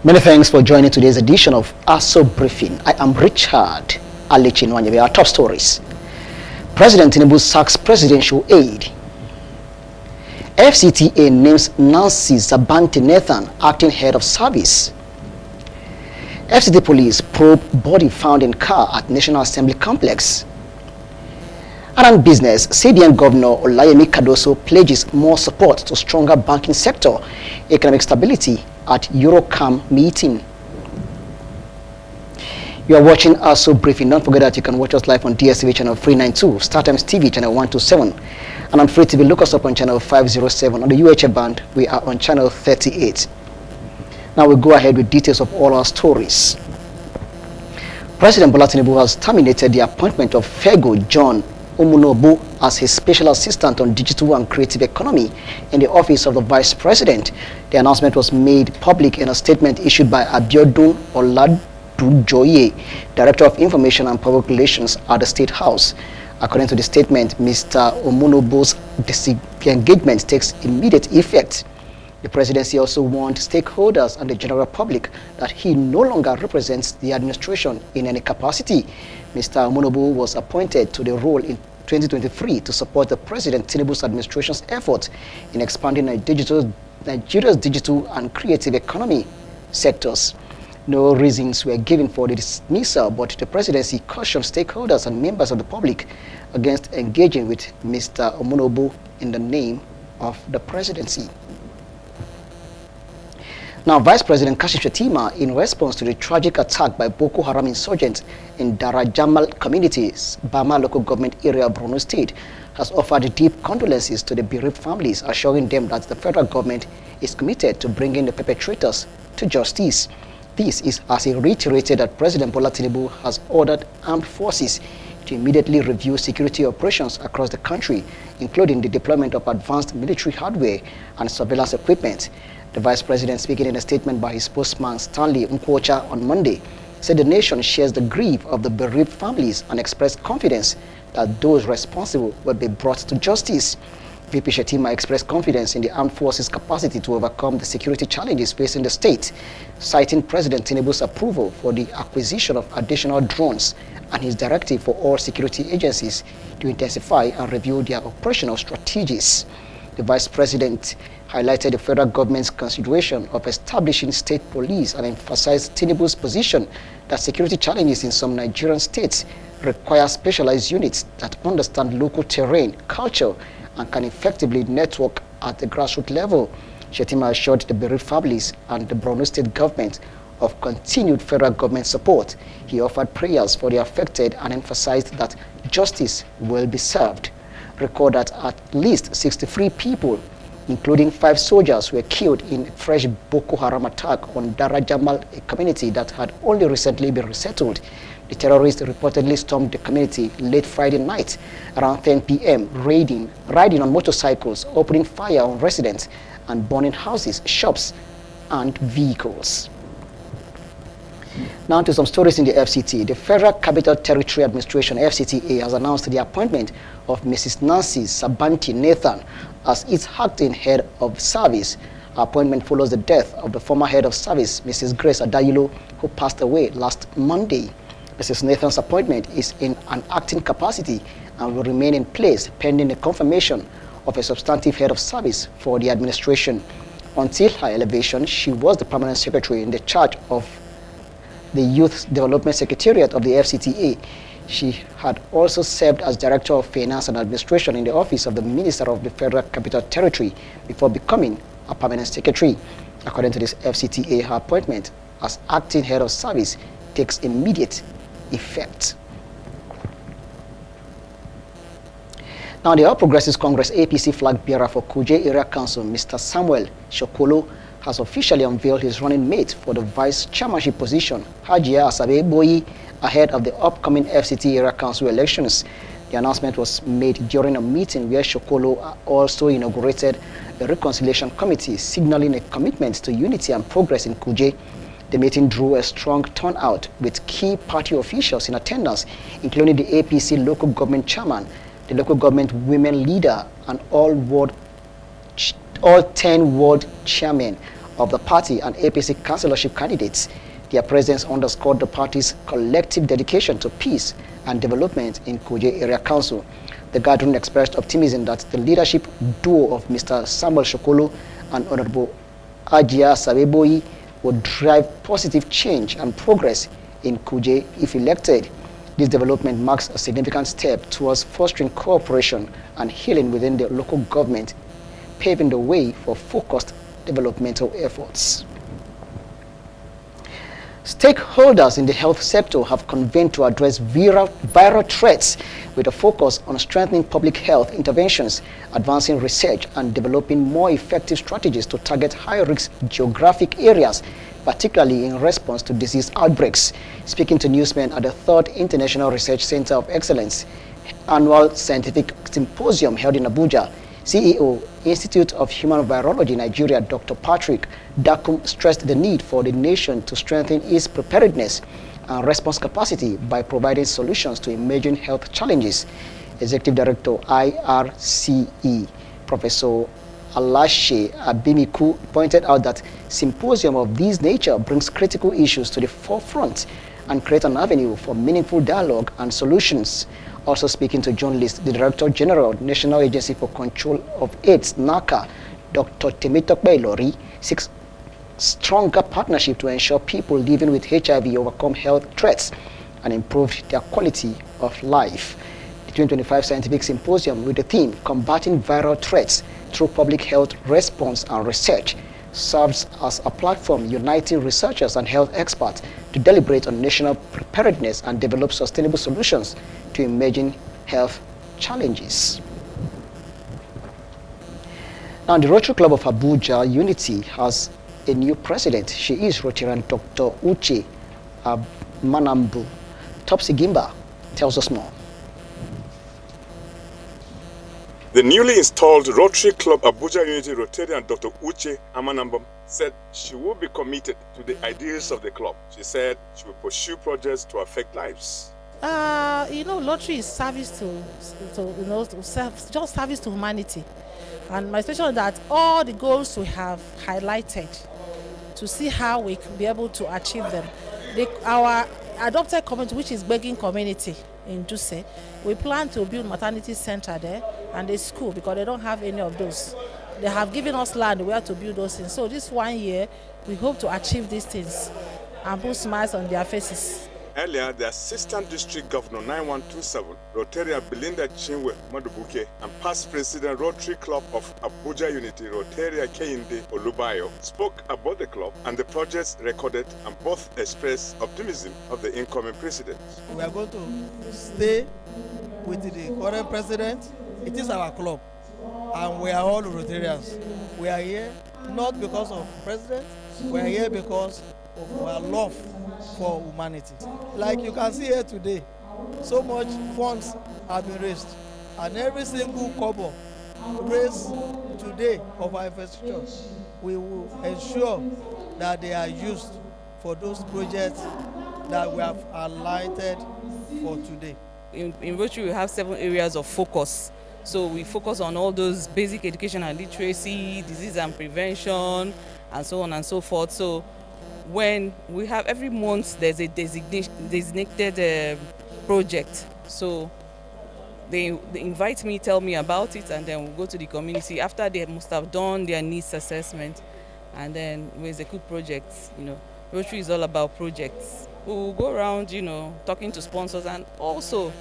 Many thanks for joining today's edition of Aso Briefing. I am Richard Alechinwanyebe. Our top stories. President Tinubu sacks presidential aide. FCTA names Nancy Zabanti Nathan acting head of service. FCT police probe body found in car at National Assembly complex. Around business, CBN Governor Olayemi Cardoso pledges more support to stronger banking sector, economic stability at Eurocam meeting. You are watching Aso Briefing. Don't forget that you can watch us live on DSTV channel 392, StarTimes TV channel 127, and on Free TV. Look us up on channel 507. On the UHF band, we are on channel 38. Now we go ahead with details of all our stories. President Bola Tinubu has terminated the appointment of Fego John Omunobu as his special assistant on digital and creative economy in the office of the vice president. The announcement was made public in a statement issued by Abiodun Oladujoye, Director of Information and Public Relations at the State House. According to the statement, Mr. Omunobu's disengagement takes immediate effect. The presidency also warned stakeholders and the general public that he no longer represents the administration in any capacity. Mr. Omunobu was appointed to the role in 2023 to support the President Tinubu's administration's effort in expanding Nigeria's digital and creative economy sectors. No reasons were given for the dismissal, but the presidency cautioned stakeholders and members of the public against engaging with Mr. Omunobu in the name of the presidency. Now, Vice President Kashim Shettima, in response to the tragic attack by Boko Haram insurgents in Darajamal communities, Bama local government area of Borno State, has offered deep condolences to the bereaved families, assuring them that the federal government is committed to bringing the perpetrators to justice. This is as he reiterated that President Bola Tinubu has ordered armed forces to immediately review security operations across the country, including the deployment of advanced military hardware and surveillance equipment. The Vice President, speaking in a statement by his spokesman Stanley Nkwocha on Monday, said the nation shares the grief of the bereaved families and expressed confidence that those responsible will be brought to justice. VP Shettima expressed confidence in the armed forces' capacity to overcome the security challenges facing the state, citing President Tinubu's approval for the acquisition of additional drones and his directive for all security agencies to intensify and review their operational strategies. The Vice President highlighted the federal government's consideration of establishing state police and emphasized Tinubu's position that security challenges in some Nigerian states require specialized units that understand local terrain, culture, and can effectively network at the grassroots level. Shettima assured the bereaved families and the Borno State government of continued federal government support. He offered prayers for the affected and emphasized that justice will be served. Record that at least 63 people, including 5 soldiers, were killed in a fresh Boko Haram attack on Darajamal, a community that had only recently been resettled. The terrorists reportedly stormed the community late Friday night around 10 p.m., riding on motorcycles, opening fire on residents, and burning houses, shops, and vehicles. Now to some stories in the FCT. The Federal Capital Territory Administration, FCTA, has announced the appointment of Mrs. Nancy Zabanti Nathan as its acting head of service. Her appointment follows the death of the former head of service, Mrs. Grace Adayilo, who passed away last Monday. Mrs. Nathan's appointment is in an acting capacity and will remain in place pending the confirmation of a substantive head of service for the administration. Until her elevation, she was the permanent secretary in the charge of the Youth Development Secretariat of the FCTA. She had also served as Director of Finance and Administration in the office of the Minister of the Federal Capital Territory before becoming a permanent secretary. According to this FCTA, her appointment as acting head of service takes immediate effect. Now, the All Progressives Congress APC flag bearer for Kuje Area Council, Mr. Samuel Shokolo, has officially unveiled his running mate for the vice chairmanship position, Hajia Asabe Boyi, ahead of the upcoming FCT Area Council elections. The announcement was made during a meeting where Shokolo also inaugurated a reconciliation committee, signaling a commitment to unity and progress in Kuje. The meeting drew a strong turnout with key party officials in attendance, including the APC local government chairman, the local government women leader, and all 10 ward chairmen of the party and APC councillorship candidates. Their presence underscored the party's collective dedication to peace and development in Kuje Area Council. The gathering expressed optimism that the leadership duo of Mr. Samuel Shokolo and Honorable Ajia Sabeboyi would drive positive change and progress in Kuje if elected. This development marks a significant step towards fostering cooperation and healing within the local government, paving the way for focused developmental efforts. Stakeholders in the health sector have convened to address viral threats with a focus on strengthening public health interventions, advancing research, and developing more effective strategies to target high-risk geographic areas, particularly in response to disease outbreaks. Speaking to newsmen at the 3rd International Research Center of Excellence Annual Scientific Symposium held in Abuja, CEO, Institute of Human Virology Nigeria, Dr. Patrick Dakum, stressed the need for the nation to strengthen its preparedness and response capacity by providing solutions to emerging health challenges. Executive Director, IRCE, Professor Alashe Abimiku, pointed out that symposium of this nature brings critical issues to the forefront and create an avenue for meaningful dialogue and solutions. Also speaking to journalists, the Director General, National Agency for Control of AIDS, NACA, Dr. Temitope Lori, seeks stronger partnership to ensure people living with HIV overcome health threats and improve their quality of life. The 2025 Scientific Symposium with the theme Combating Viral Threats Through Public Health Response and Research serves as a platform uniting researchers and health experts to deliberate on national preparedness and develop sustainable solutions to emerging health challenges. Now, the Rotary Club of Abuja Unity has a new president. She is Rotarian Dr. Uche Manambu. Topsy Gimba tells us more. The newly installed Rotary Club Abuja Unity Rotarian Dr. Uche Amanambam said she will be committed to the ideals of the club. She said she will pursue projects to affect lives. Lottery is service just service to humanity. And my expectation is that all the goals we have highlighted, to see how we can be able to achieve them. Our adopted community, which is begging community in Duse, we plan to build maternity center there and a school because they don't have any of those. They have given us land where to build those things. So this 1 year, we hope to achieve these things and put smiles on their faces. Earlier, the Assistant District Governor 9127, Rotarian Belinda Chinwe Madubuke, and past President Rotary Club of Abuja Unity, Rotaria Keinde Olubayo, spoke about the club and the projects recorded, and both expressed optimism of the incoming president. We are going to stay with the current president. It is our club, and we are all Rotarians. We are here not because of the president, we are here because of our love for humanity. Like you can see here today, so much funds have been raised, and every single kobo raised today of our infrastructure, we will ensure that they are used for those projects that we have highlighted for today. In Rotary, we have 7 areas of focus. So we focus on all those basic education and literacy, disease and prevention, and so on and so forth. So when we have every month, there's a designated project. So they invite me, tell me about it, and then we'll go to the community after they must have done their needs assessment, and then we execute projects. Rotary is all about projects. We will go around, talking to sponsors, and also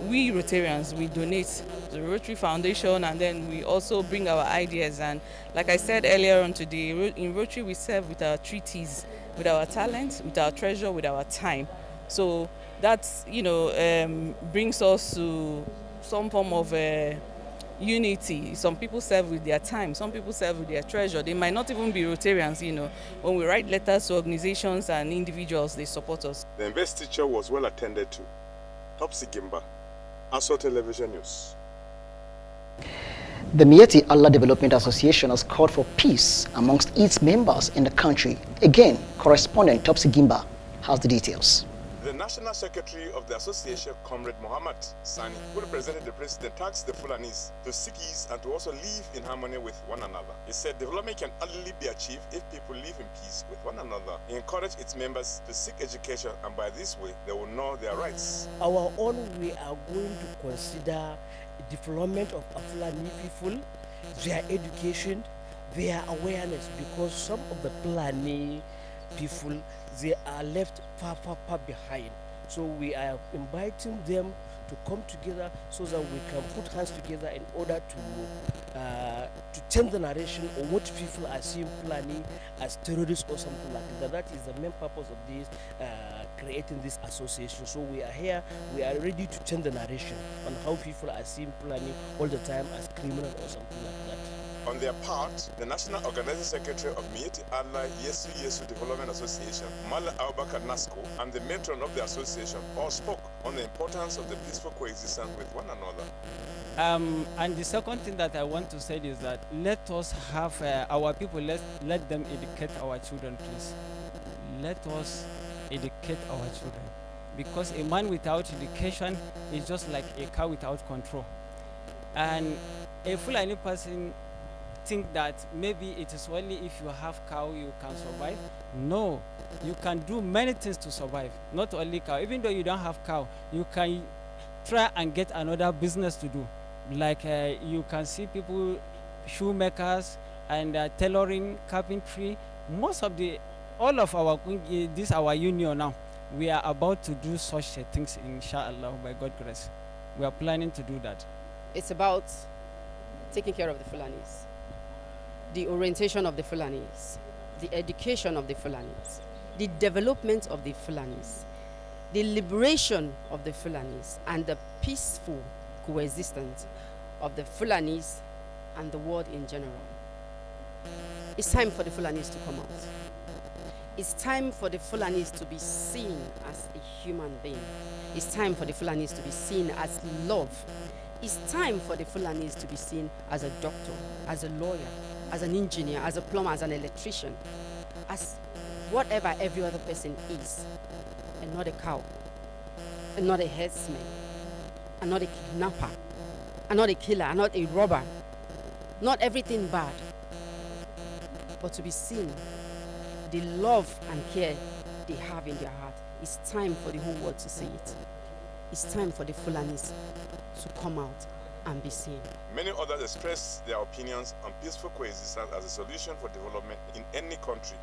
we Rotarians, we donate to the Rotary Foundation, and then we also bring our ideas. And like I said earlier on today, in Rotary we serve with our 3 T's, with our talent, with our treasure, with our time. So that's, brings us to some form of unity. Some people serve with their time, some people serve with their treasure. They might not even be Rotarians, When we write letters to organizations and individuals, they support us. The investiture was well attended to. Topsy Gimba, Aso Television News. The Mieti Allah Development Association has called for peace amongst its members in the country. Again, correspondent Topsy Gimba has the details. The National Secretary of the Association, Comrade Muhammad Sani, who represented the president, tasked the Fulanis to seek ease and to also live in harmony with one another. He said development can only be achieved if people live in peace with one another. He encouraged its members to seek education, and by this way, they will know their rights. Our own, we are going to consider development of Fulani people, their education, their awareness, because some of the Fulani people, they are left far behind. So we are inviting them to come together so that we can put hands together in order to change the narration of what people are seeing Fulani as terrorists or something like that. That is the main purpose of this, creating this association. So we are here, we are ready to change the narration on how people are seeing Fulani all the time as criminal or something like that. On their part, the National Organizing Secretary of Mieti Allah Yesu Yesu Development Association, Mala Abubakar Nasco, and the matron of the association all spoke on the importance of the peaceful coexistence with one another. And the second thing that I want to say is that let us have our people, let them educate our children, please. Let us educate our children. Because a man without education is just like a car without control. And a Fulani person think that maybe it is only if you have cow you can survive. No, you can do many things to survive, not only cow. Even though you don't have cow, you can try and get another business to do. Like you can see people, shoemakers and tailoring, carpentry. All of our, this our union now, we are about to do such things, inshallah, by God's grace. We are planning to do that. It's about taking care of the Fulanis, the orientation of the Fulanis, the education of the Fulanis, the development of the Fulanis, the liberation of the Fulanis, and the peaceful coexistence of the Fulanis and the world in general. It's time for the Fulanis to come out. It's time for the Fulanis to be seen as a human being. It's time for the Fulanis to be seen as love. It's time for the Fulanis to be seen as a doctor, as a lawyer, as an engineer, as a plumber, as an electrician, as whatever every other person is, and not a cow, and not a herdsman, and not a kidnapper, and not a killer, and not a robber, not everything bad, but to be seen, the love and care they have in their heart. It's time for the whole world to see it. It's time for the Fulanis to come out and be seen. Many others express their opinions on peaceful coexistence as a solution for development in any country.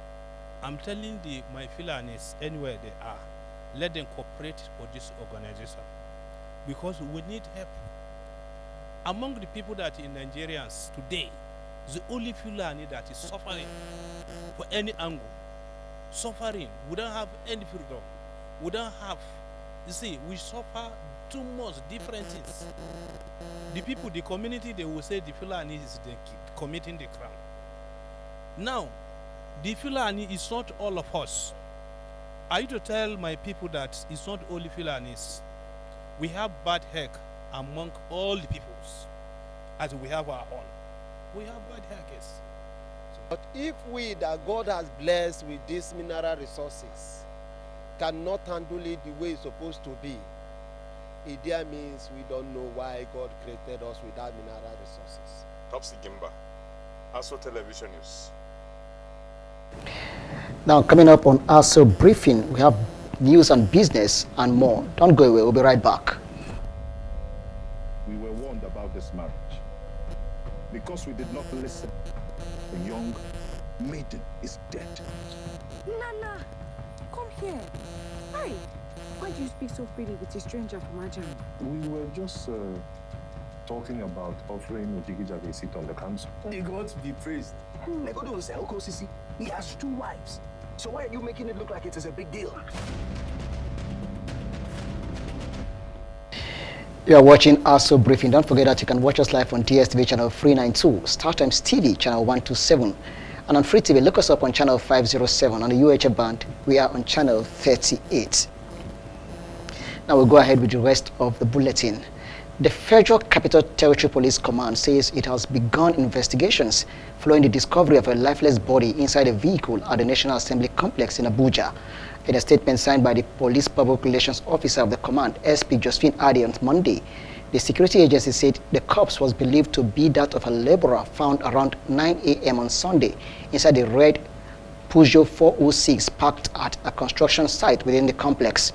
I'm telling my Fulanis, anywhere they are, let them cooperate for this organization, because we need help. Among the people that in Nigerians today, the only Fulani that is suffering for any angle, suffering, we don't have any freedom, we don't have, you see, we suffer too much different things. The people, the community, they will say the Fulani is committing the crime. Now, the Fulani is not all of us. I used to tell my people that it's not only Fulanis. We have bad heck among all the peoples, as we have our own. We have bad heck, yes. But if we that God has blessed with these mineral resources cannot handle it the way it's supposed to be, it there means we don't know why God created us without mineral resources. Topsy Gimba, Aso Television News. Now, coming up on Aso Briefing, we have news and business and more. Don't go away, we'll be right back. We were warned about this marriage. Because we did not listen, the young maiden is dead. Nana, come here. Hi. Why do you speak so freely with a stranger from Ajam? We were just talking about offering Ojigijag a seat on the council. May God be praised. Negodo is Elko Sisi. He has 2 wives. So why are you making it look like it is a big deal? You are watching Aso Briefing. Don't forget that you can watch us live on DSTV channel 392, StarTimes TV channel 127, and on Free TV, look us up on channel 507. On the UHF band, we are on channel 38. Now we'll go ahead with the rest of the bulletin. The Federal Capital Territory Police Command says it has begun investigations following the discovery of a lifeless body inside a vehicle at the National Assembly complex in Abuja. In a statement signed by the Police Public Relations Officer of the command, SP Josephine Adi, on Monday, the security agency said the corpse was believed to be that of a laborer found around 9 a.m. on Sunday inside a red Peugeot 406 parked at a construction site within the complex.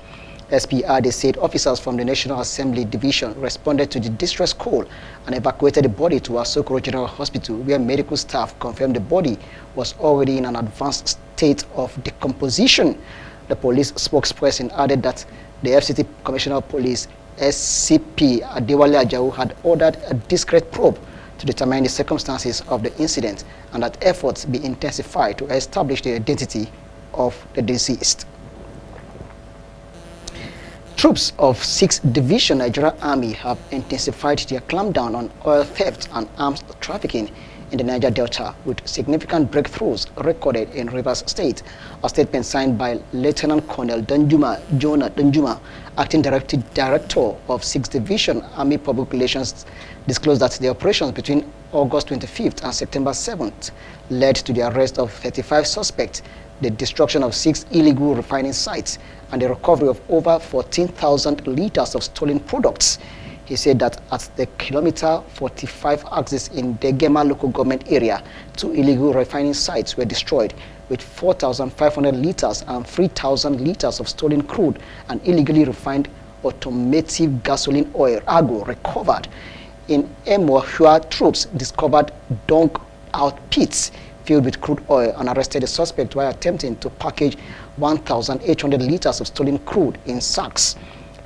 SP Adi said officers from the National Assembly Division responded to the distress call and evacuated the body to Asokoro General Hospital, where medical staff confirmed the body was already in an advanced state of decomposition. The police spokesperson added that the FCT Commissioner of Police, SCP Adewale Ajao, had ordered a discreet probe to determine the circumstances of the incident and that efforts be intensified to establish the identity of the deceased. Troops of 6th Division Nigerian Army have intensified their clampdown on oil theft and arms trafficking in the Niger Delta, with significant breakthroughs recorded in Rivers State. A statement signed by Lieutenant Colonel Jonah Danjuma, Acting Director of 6th Division Army Public Relations, disclosed that the operations between August 25th and September 7th led to the arrest of 35 suspects, the destruction of 6 illegal refining sites, and the recovery of over 14,000 liters of stolen products. He said that at the kilometer 45 axis in Degema local government area, 2 illegal refining sites were destroyed, with 4,500 liters and 3,000 liters of stolen crude and illegally refined automotive gasoline oil (AGO) recovered. In Emohua, troops discovered dug-out pits filled with crude oil and arrested a suspect while attempting to package 1,800 liters of stolen crude in sacks.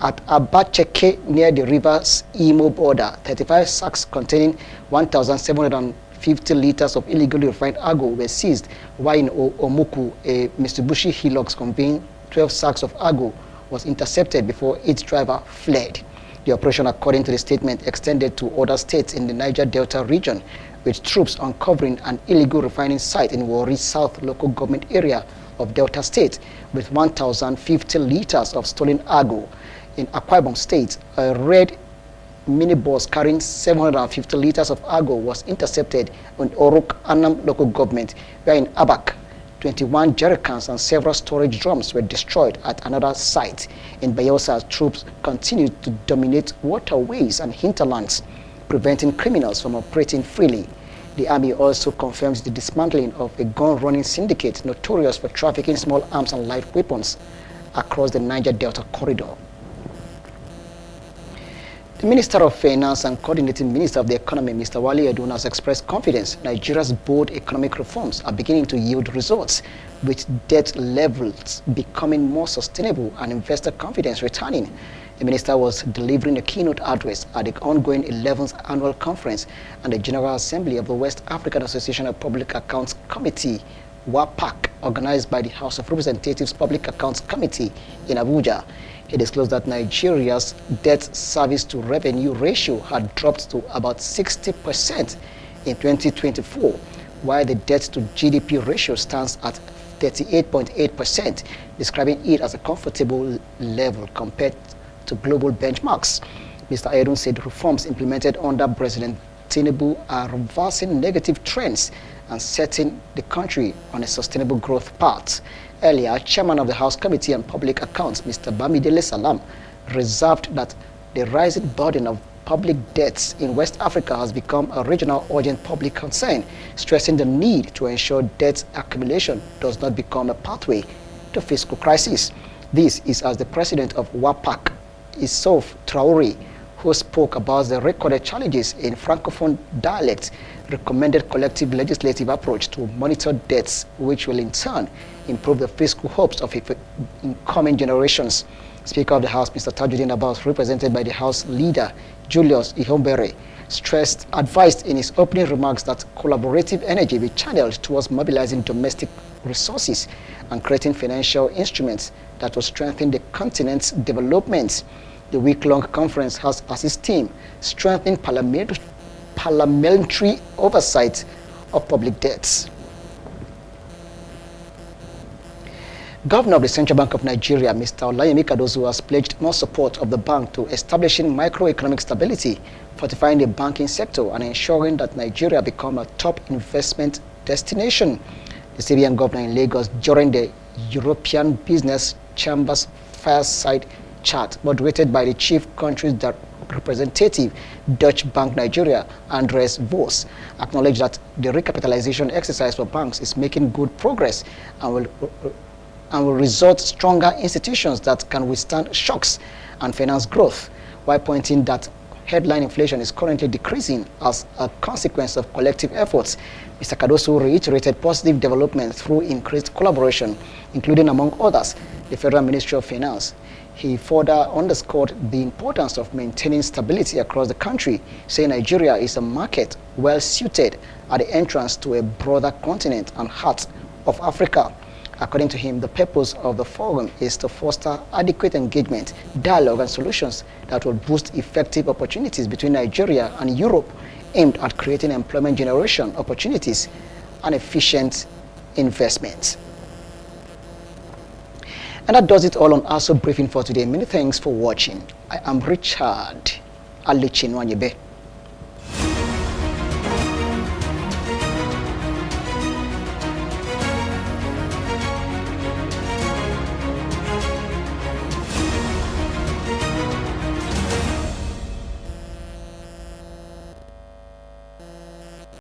At Abacheke, near the river's Imo border, 35 sacks containing 1,750 liters of illegally refined AGO were seized, while in Omuku, a Mitsubishi Hilux conveying 12 sacks of AGO was intercepted before its driver fled. The operation, according to the statement, extended to other states in the Niger Delta region, with troops uncovering an illegal refining site in Warri South local government area of Delta State with 1,050 liters of stolen AGO. In Akwa Ibom State, a red minibus carrying 750 liters of AGO was intercepted in Orok Anam local government, where in Abak, 21 jerrycans and several storage drums were destroyed at another site. In Bayelsa, troops continued to dominate waterways and hinterlands, preventing criminals from operating freely. The army also confirms the dismantling of a gun-running syndicate notorious for trafficking small arms and light weapons across the Niger Delta corridor. The Minister of Finance and Coordinating Minister of the Economy, Mr. Wale Edun, has expressed confidence Nigeria's bold economic reforms are beginning to yield results, with debt levels becoming more sustainable and investor confidence returning. The minister was delivering a keynote address at the ongoing 11th Annual Conference and the General Assembly of the West African Association of Public Accounts Committee, WAPAC, organized by the House of Representatives Public Accounts Committee in Abuja. He disclosed that Nigeria's debt service to revenue ratio had dropped to about 60% in 2024, while the debt to GDP ratio stands at 38.8%, describing it as a comfortable level compared to global benchmarks. Mr. Edun said reforms implemented under President Tinubu are reversing negative trends and setting the country on a sustainable growth path. Earlier, Chairman of the House Committee on Public Accounts, Mr. Bamidele Salam, reserved that the rising burden of public debts in West Africa has become a regional urgent public concern, stressing the need to ensure debt accumulation does not become a pathway to fiscal crisis. This is as the president of WAPAC, Issouf Traore, who spoke about the recorded challenges in Francophone dialects, recommended collective legislative approach to monitor debts, which will in turn improve the fiscal hopes of incoming generations. Speaker of the House, Mr. Tajuddin Abbas, represented by the House Leader, Julius Ihombere, advised in his opening remarks that collaborative energy be channeled towards mobilizing domestic resources and creating financial instruments that will strengthen the continent's development. The week-long conference has as its theme strengthening parliamentary oversight of public debts. Governor of the Central Bank of Nigeria, Mr. Olayemi Cardozo, has pledged more support of the bank to establishing microeconomic stability, fortifying the banking sector, and ensuring that Nigeria become a top investment destination. The CBN governor in Lagos during the European Business Chamber's fireside chat, moderated by the chief country's representative, Dutch Bank Nigeria, Andres Vos, acknowledged that the recapitalization exercise for banks is making good progress and will result stronger institutions that can withstand shocks and finance growth, while pointing that headline inflation is currently decreasing as a consequence of collective efforts. Mr. Cardoso reiterated positive development through increased collaboration, including, among others, the Federal Ministry of Finance. He further underscored the importance of maintaining stability across the country, saying Nigeria is a market well suited at the entrance to a broader continent and heart of Africa. According to him, the purpose of the forum is to foster adequate engagement, dialogue, and solutions that will boost effective opportunities between Nigeria and Europe, aimed at creating employment generation opportunities and efficient investment. And that does it all on Aso Briefing for today. Many thanks for watching. I am Richard Alichinwanyebe.